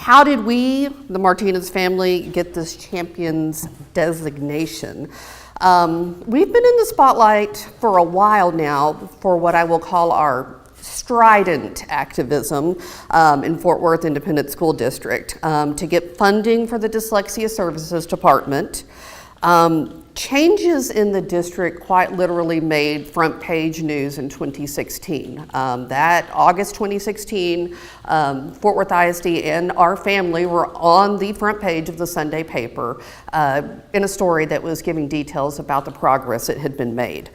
How did we, the Martinez family, get this champions designation? We've been in the spotlight for a while now for what I will call our strident activism in Fort Worth Independent School District to get funding for the Dyslexia Services Department. Changes in the district quite literally made front page news in 2016. That August 2016, Fort Worth ISD and our family were on the front page of the Sunday paper in a story that was giving details about the progress that had been made.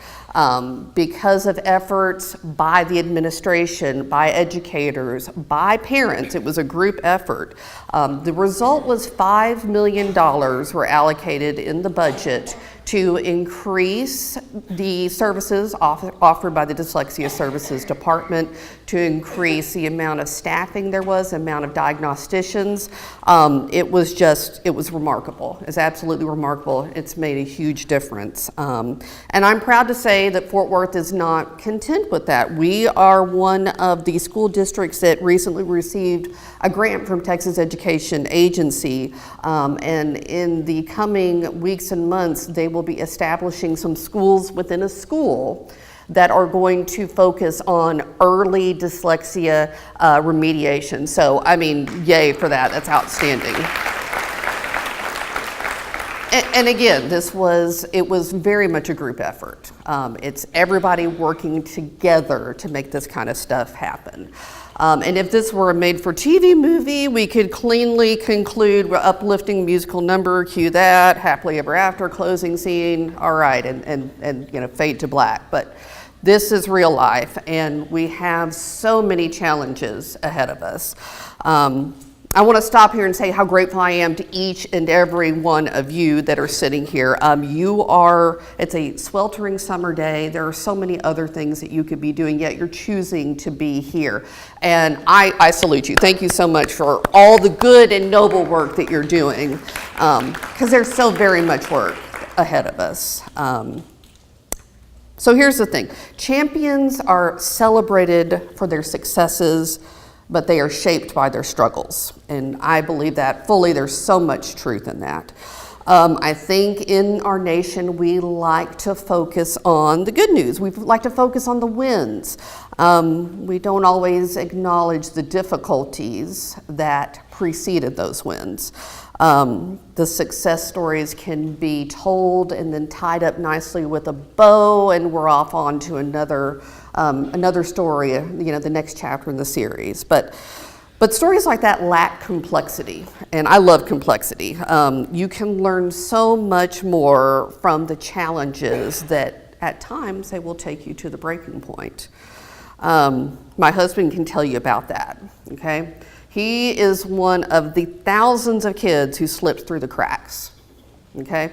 Because of efforts by the administration, by educators, by parents, it was a group effort. The result was $5 million were allocated in the budget to increase the services offered by the Dyslexia Services Department, to increase the amount of staffing there was, the amount of diagnosticians. It was remarkable. It's absolutely remarkable. It's made a huge difference. And I'm proud to say that Fort Worth is not content with that. We are one of the school districts that recently received a grant from Texas Education Agency, and in the coming weeks and months, they will be establishing some schools within a school that are going to focus on early dyslexia remediation. So, I mean, yay for that. That's outstanding. And again, it was very much a group effort. It's everybody working together to make this kind of stuff happen. And if this were a made-for-TV movie, we could cleanly conclude uplifting musical number, cue that, happily ever after, closing scene, all right, and fade to black. But this is real life, and we have so many challenges ahead of us. I want to stop here and say how grateful I am to each and every one of you that are sitting here. It's a sweltering summer day. There are so many other things that you could be doing, yet you're choosing to be here. And I salute you. Thank you so much for all the good and noble work that you're doing, because there's so very much work ahead of us. So here's the thing. Champions are celebrated for their successes, but they are shaped by their struggles. And I believe that fully. There's so much truth in that. I think in our nation, we like to focus on the good news. We like to focus on the wins. We don't always acknowledge the difficulties that preceded those wins. The success stories can be told and then tied up nicely with a bow, and we're off on to another story, the next chapter in the series. But stories like that lack complexity, and I love complexity. You can learn so much more from the challenges that at times they will take you to the breaking point. My husband can tell you about that, okay? He is one of the thousands of kids who slipped through the cracks, okay?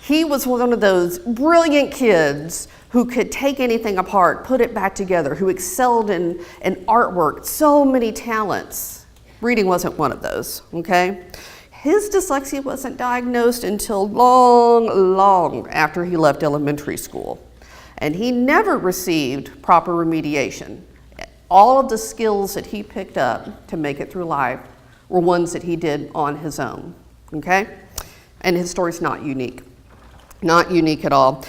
He was one of those brilliant kids who could take anything apart, put it back together, who excelled in artwork, so many talents. Reading wasn't one of those, okay? His dyslexia wasn't diagnosed until long after he left elementary school. And he never received proper remediation. All of the skills that he picked up to make it through life were ones that he did on his own, okay? And his story's not unique at all.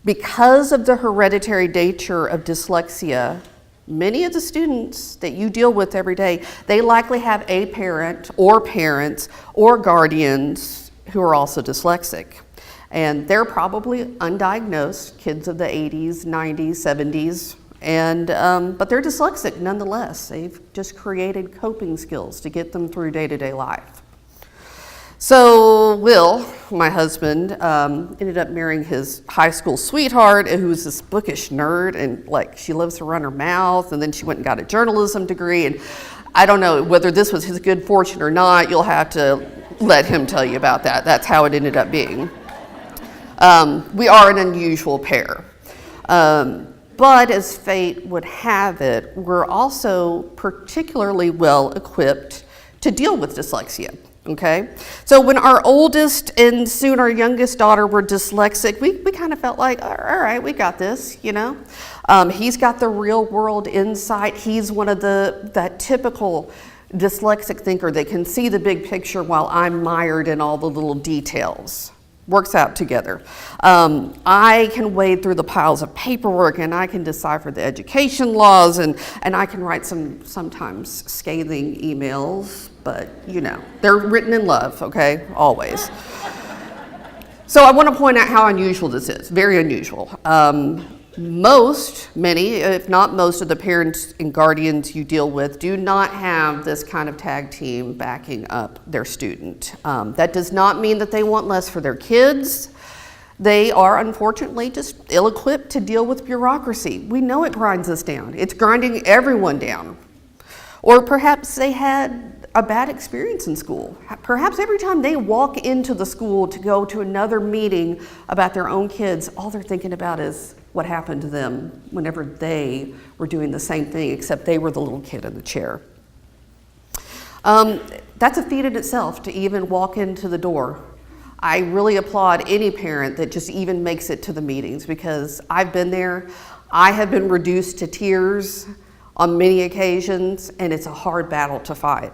Because of the hereditary nature of dyslexia, many of the students that you deal with every day, they likely have a parent or parents or guardians who are also dyslexic. And they're probably undiagnosed, kids of the 80s, 90s, 70s, but they're dyslexic nonetheless. They've just created coping skills to get them through day-to-day life. So Will, my husband, ended up marrying his high school sweetheart, who was this bookish nerd, and she loves to run her mouth, and then she went and got a journalism degree, and I don't know whether this was his good fortune or not. You'll have to let him tell you about that. That's how it ended up being. We are an unusual pair. But as fate would have it, we're also particularly well equipped to deal with dyslexia, okay? So when our oldest and soon our youngest daughter were dyslexic, we kind of felt like, all right, we got this, He's got the real world insight. He's one of that typical dyslexic thinker that can see the big picture while I'm mired in all the little details. Works out together. I can wade through the piles of paperwork, and I can decipher the education laws, and I can write some sometimes scathing emails, but you know, they're written in love, okay, always. So I want to point out how unusual this is, very unusual. Many, if not most of the parents and guardians you deal with do not have this kind of tag team backing up their student. That does not mean that they want less for their kids. They are unfortunately just ill-equipped to deal with bureaucracy. We know it grinds us down. It's grinding everyone down. Or perhaps they had a bad experience in school. Perhaps every time they walk into the school to go to another meeting about their own kids, all they're thinking about is what happened to them whenever they were doing the same thing, except they were the little kid in the chair. That's a feat in itself to even walk into the door. I really applaud any parent that just even makes it to the meetings, because I've been there. I have been reduced to tears on many occasions, and it's a hard battle to fight.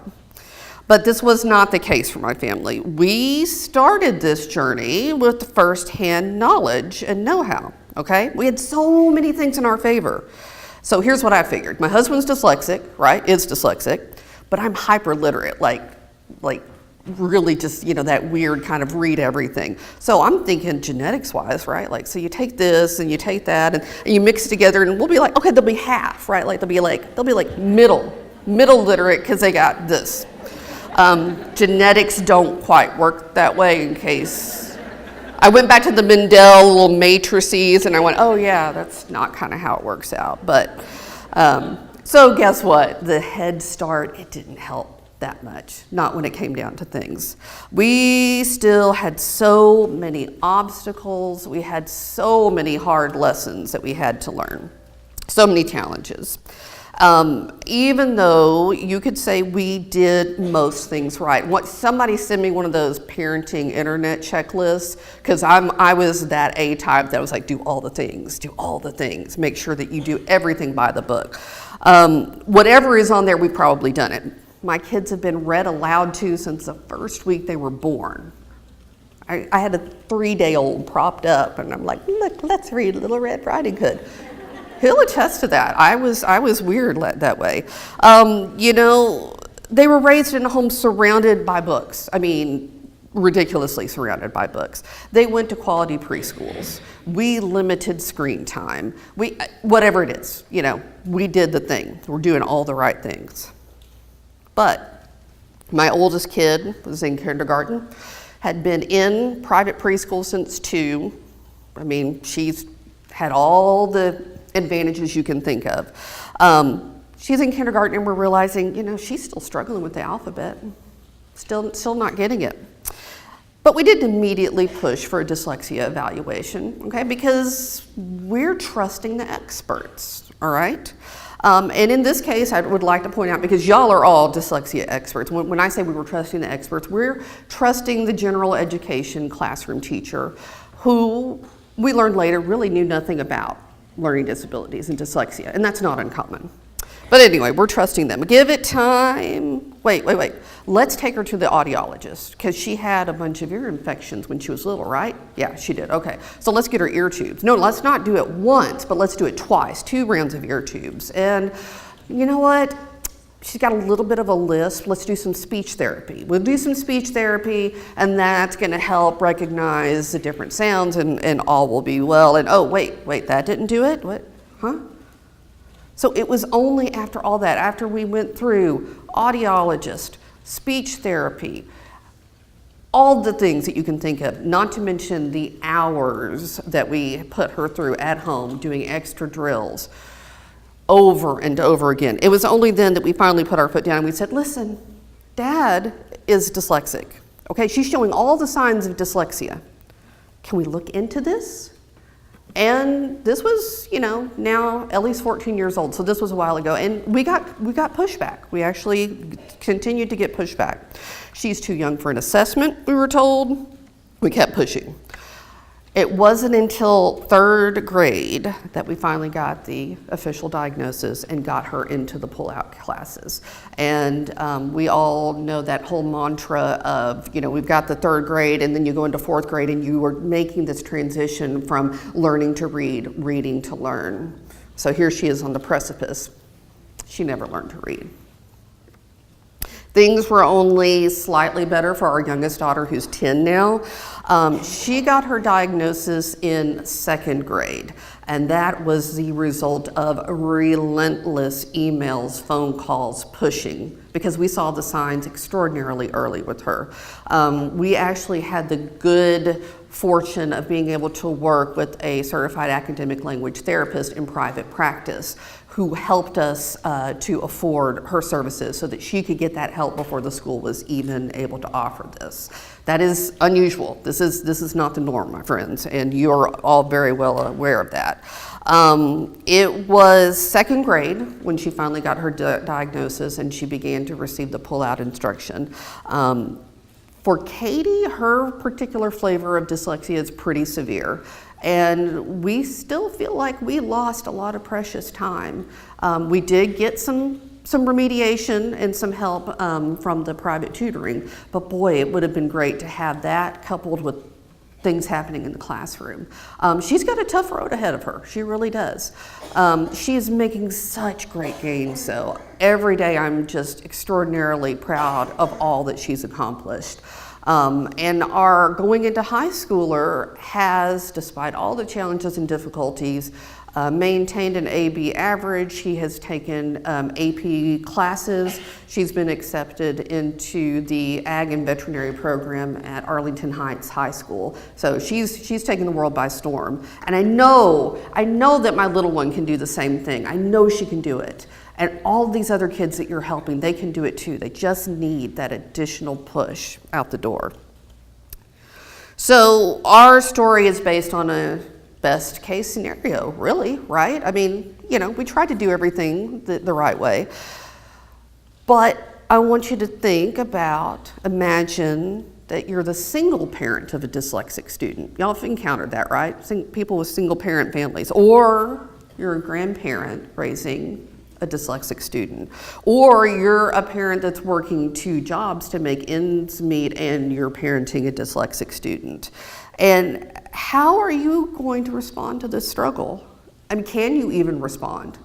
But this was not the case for my family. We started this journey with firsthand knowledge and know-how, okay? We had so many things in our favor. So here's what I figured. My husband's dyslexic, right? Is dyslexic, but I'm hyper-literate, like really just, you know, that weird kind of read everything. So I'm thinking genetics-wise, right? Like, so you take this and you take that and you mix it together, and we'll be like, okay, they'll be half, right? Like they'll be like middle literate because they got this. Genetics don't quite work that way. In case I went back to the Mendel little matrices and I went, oh yeah, that's not kind of how it works out. But so guess what? The Head Start, it didn't help that much, not when it came down to things. We still had so many obstacles. We had so many hard lessons that we had to learn, so many challenges. Even though you could say we did most things right. Somebody send me one of those parenting internet checklists, because I was that A type that was like, do all the things, make sure that you do everything by the book. Whatever is on there, we've probably done it. My kids have been read aloud to since the first week they were born. I had a 3-day-old propped up, and I'm like, look, let's read Little Red Riding Hood. He'll attest to that. I was weird that way. You know, they were raised in a home surrounded by books. I mean, ridiculously surrounded by books. They went to quality preschools. We limited screen time. Whatever it is, you know, we did the thing. We're doing all the right things. But my oldest kid was in kindergarten, had been in private preschool since 2. I mean, she's had all the advantages you can think of. She's in kindergarten, and we're realizing, you know, she's still struggling with the alphabet, still not getting it. But we didn't immediately push for a dyslexia evaluation, okay, because we're trusting the experts, all right? And in this case, I would like to point out, because y'all are all dyslexia experts. When I say we were trusting the experts, we're trusting the general education classroom teacher, who we learned later really knew nothing about learning disabilities and dyslexia, and that's not uncommon. But anyway, we're trusting them. Give it time. Wait. Let's take her to the audiologist, because she had a bunch of ear infections when she was little, right? Yeah, she did. Okay, so let's get her ear tubes. No, let's not do it once, but let's do it twice, 2 rounds of ear tubes. And you know what? She's got a little bit of a lisp. Let's do some speech therapy. We'll do some speech therapy, and that's going to help recognize the different sounds, and all will be well. And oh, wait, that didn't do it? What? Huh? So it was only after all that, after we went through audiologist, speech therapy, all the things that you can think of, not to mention the hours that we put her through at home doing extra drills over and over again. It was only then that we finally put our foot down and we said, listen, Dad is dyslexic. Okay, she's showing all the signs of dyslexia. Can we look into this? And this was, you know, now Ellie's 14 years old, so this was a while ago, and we got pushback. We actually continued to get pushback. She's too young for an assessment, we were told. We kept pushing. It wasn't until third grade that we finally got the official diagnosis and got her into the pull-out classes. And we all know that whole mantra of, we've got the third grade and then you go into fourth grade and you are making this transition from learning to read, reading to learn. So here she is on the precipice. She never learned to read. Things were only slightly better for our youngest daughter, who's 10 now. She got her diagnosis in second grade, and that was the result of relentless emails, phone calls, pushing, because we saw the signs extraordinarily early with her. We actually had the good fortune of being able to work with a certified academic language therapist in private practice who helped us to afford her services so that she could get that help before the school was even able to offer this. That is unusual. This is not the norm, my friends, and you're all very well aware of that. It was second grade when she finally got her diagnosis and she began to receive the pull-out instruction. For Katie, her particular flavor of dyslexia is pretty severe. And we still feel like we lost a lot of precious time. We did get some remediation and some help from the private tutoring, but boy, it would have been great to have that coupled with things happening in the classroom. She's got a tough road ahead of her, she really does. She is making such great gains, though. Every day I'm just extraordinarily proud of all that she's accomplished. And our going into high schooler has, despite all the challenges and difficulties, maintained an AB average. She has taken AP classes. She's been accepted into the Ag and Veterinary program at Arlington Heights High School. So she's taken the world by storm. And I know that my little one can do the same thing. I know she can do it. And all these other kids that you're helping, they can do it too. They just need that additional push out the door. So our story is based on a best case scenario, really, right? I mean, we try to do everything the right way. But I want you to think about, imagine that you're the single parent of a dyslexic student. Y'all have encountered that, right? People with single parent families. Or you're a grandparent raising a dyslexic student, or you're a parent that's working 2 jobs to make ends meet and you're parenting a dyslexic student. And how are you going to respond to this struggle? I mean, can you even respond?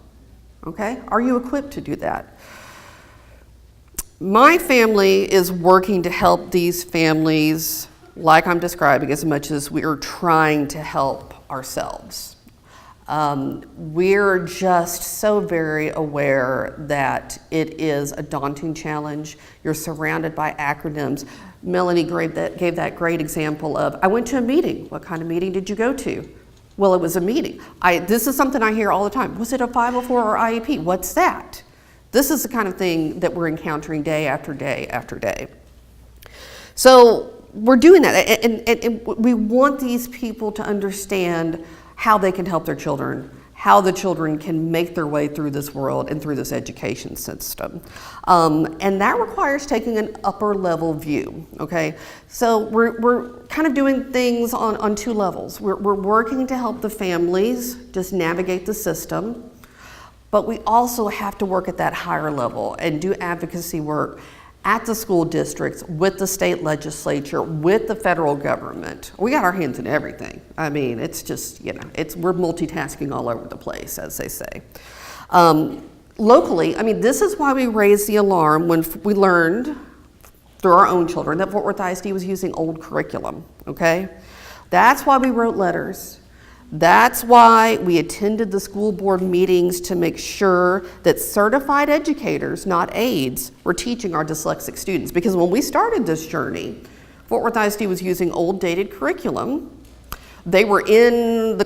Okay, are you equipped to do that? My family is working to help these families like I'm describing as much as we are trying to help ourselves. We're just so very aware that it is a daunting challenge. You're surrounded by acronyms. Melanie gave that great example of, I went to a meeting. What kind of meeting did you go to? Well, it was a meeting. This is something I hear all the time. Was it a 504 or IEP? What's that? This is the kind of thing that we're encountering day after day after day. So we're doing that, and we want these people to understand how they can help their children, how the children can make their way through this world and through this education system. And that requires taking an upper level view, okay? So we're kind of doing things on 2 levels. We're working to help the families just navigate the system, but we also have to work at that higher level and do advocacy work at the school districts, with the state legislature, with the federal government. We got our hands in everything. I mean, it's just, we're multitasking all over the place, as they say. Locally, I mean, this is why we raised the alarm when we learned through our own children that Fort Worth ISD was using old curriculum, okay? That's why we wrote letters. That's why we attended the school board meetings to make sure that certified educators, not aides, were teaching our dyslexic students. Because when we started this journey, Fort Worth ISD was using old dated curriculum. They were in the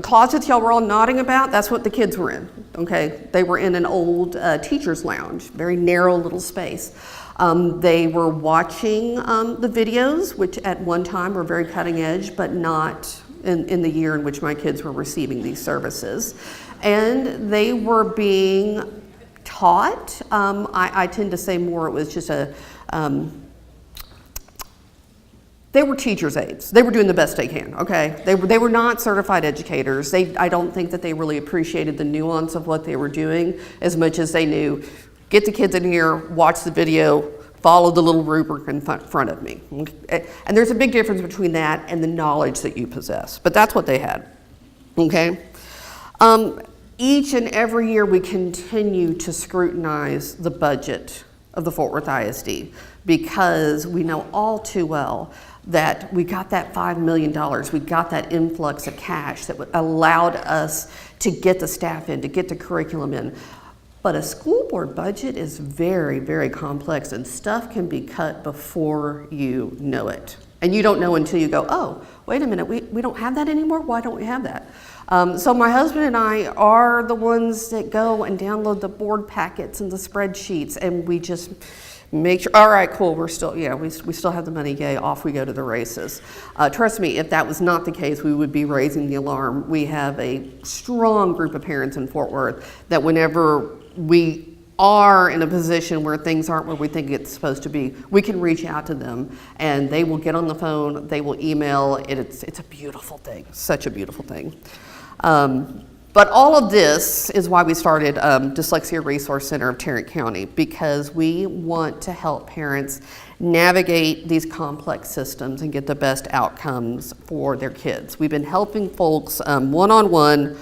closets y'all were all nodding about, that's what the kids were in, okay? They were in an old teacher's lounge, very narrow little space. They were watching the videos, which at one time were very cutting edge, but not in the year in which my kids were receiving these services. And they were being taught, I tend to say more it was just they they were teachers' aides. They were doing the best they can, okay? They were not certified educators. I don't think that they really appreciated the nuance of what they were doing as much as they knew, get the kids in here, watch the video, follow the little rubric in front of me. And there's a big difference between that and the knowledge that you possess. But that's what they had, okay? Each and every year we continue to scrutinize the budget of the Fort Worth ISD because we know all too well that we got that $5 million, we got that influx of cash that allowed us to get the staff in, to get the curriculum in. But a school board budget is very, very complex, and stuff can be cut before you know it. And you don't know until you go, oh, wait a minute, we don't have that anymore? Why don't we have that? So my husband and I are the ones that go and download the board packets and the spreadsheets, and we just make sure, all right, cool, we're still, yeah, we still have the money, yay, off we go to the races. Trust me, if that was not the case, we would be raising the alarm. We have a strong group of parents in Fort Worth that whenever we are in a position where things aren't where we think it's supposed to be, we can reach out to them and they will get on the phone, they will email. It's a beautiful thing, such a beautiful thing. But all of this is why we started Dyslexia Resource Center of Tarrant County, because we want to help parents navigate these complex systems and get the best outcomes for their kids. We've been helping folks one-on-one.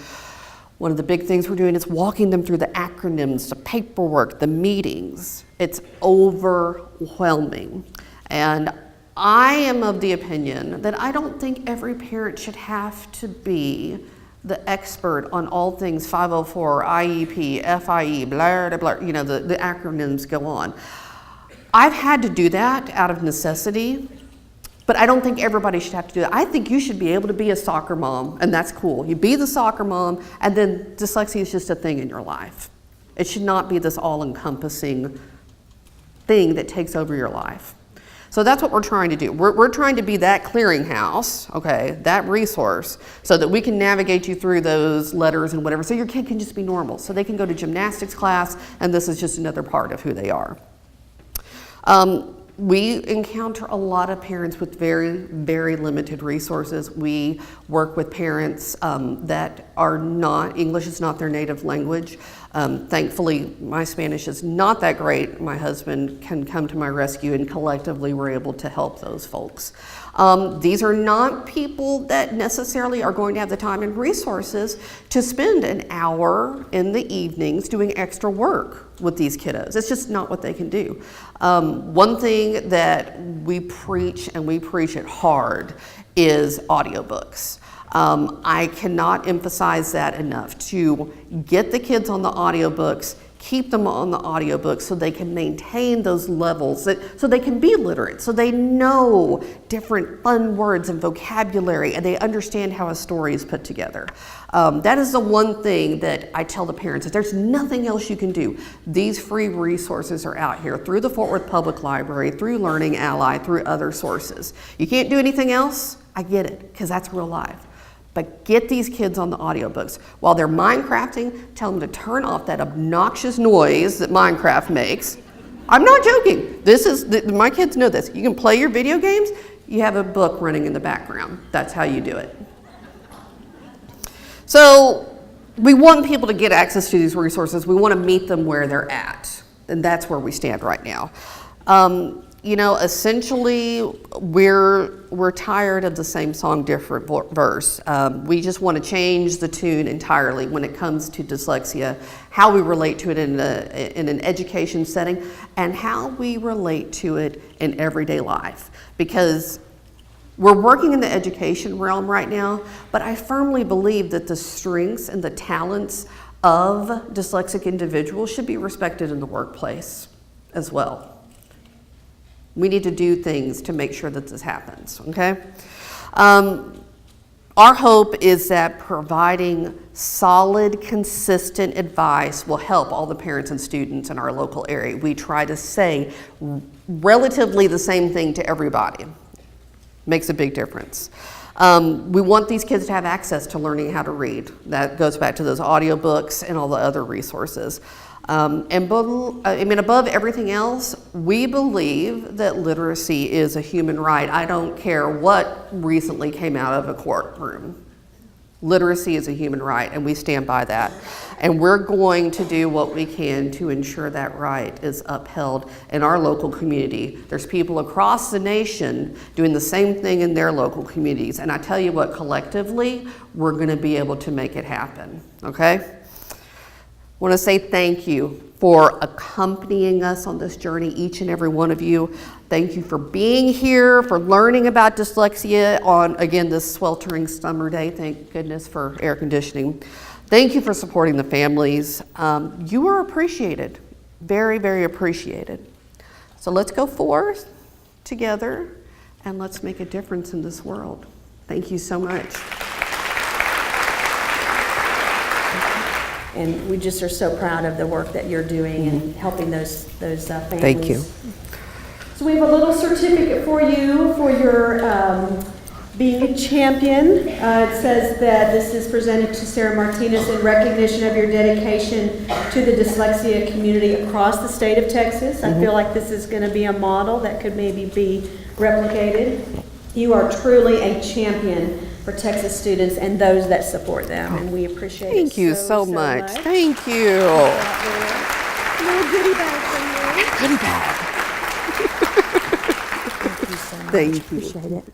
One of the big things we're doing is walking them through the acronyms, the paperwork, the meetings. It's overwhelming. And I am of the opinion that I don't think every parent should have to be the expert on all things 504, IEP, FIE, blah, blah, blah, you know, the acronyms go on. I've had to do that out of necessity, but I don't think everybody should have to do that. I think you should be able to be a soccer mom, and that's cool. You be the soccer mom, and then dyslexia is just a thing in your life. It should not be this all-encompassing thing that takes over your life. So that's what we're trying to do. We're trying to be that clearinghouse, okay, that resource, so that we can navigate you through those letters and whatever, so your kid can just be normal, so they can go to gymnastics class, and this is just another part of who they are. We encounter a lot of parents with very, very limited resources. We work with parents that are not, English is not their native language. Thankfully, my Spanish is not that great. My husband can come to my rescue, and collectively we're able to help those folks. These are not people that necessarily are going to have the time and resources to spend an hour in the evenings doing extra work with these kiddos. It's just not what they can do. One thing that we preach, and we preach it hard, is audiobooks. I cannot emphasize that enough, to get the kids on the audiobooks, keep them on the audiobooks so they can maintain those levels, so they can be literate, so they know different fun words and vocabulary, and they understand how a story is put together. That is the one thing that I tell the parents, that there's nothing else you can do. These free resources are out here through the Fort Worth Public Library, through Learning Ally, through other sources. You can't do anything else? I get it, because that's real life. But get these kids on the audiobooks. While they're Minecrafting, tell them to turn off that obnoxious noise that Minecraft makes. I'm not joking. My kids know this. You can play your video games, you have a book running in the background. That's how you do it. So we want people to get access to these resources. We want to meet them where they're at. And that's where we stand right now. You know, essentially, we're tired of the same song, different verse. We just want to change the tune entirely when it comes to dyslexia, how we relate to it in an education setting, and how we relate to it in everyday life. Because we're working in the education realm right now, but I firmly believe that the strengths and the talents of dyslexic individuals should be respected in the workplace as well. We need to do things to make sure that this happens, okay? Our hope is that providing solid, consistent advice will help all the parents and students in our local area. We try to say relatively the same thing to everybody. Makes a big difference. We want these kids to have access to learning how to read. That goes back to those audiobooks and all the other resources. Above everything else, we believe that literacy is a human right. I don't care what recently came out of a courtroom. Literacy is a human right, and we stand by that. And we're going to do what we can to ensure that right is upheld in our local community. There's people across the nation doing the same thing in their local communities. And I tell you what, collectively, we're going to be able to make it happen, okay? I want to say thank you for accompanying us on this journey, each and every one of you. Thank you for being here, for learning about dyslexia on, again, this sweltering summer day. Thank goodness for air conditioning. Thank you for supporting the families. You are appreciated, very, very appreciated. So let's go forth together and let's make a difference in this world. Thank you so much. And we just are so proud of the work that you're doing and helping those families. Thank you. So we have a little certificate for you for your being a champion. It says that this is presented to Sarah Martinez in recognition of your dedication to the dyslexia community across the state of Texas. I feel like this is going to be a model that could maybe be replicated. You are truly a champion for Texas students and those that support them, and we appreciate it. Thank you so much. Thank you. A little goodie bag for you. Goodie bag. Thank you so much. Thank you. Appreciate it.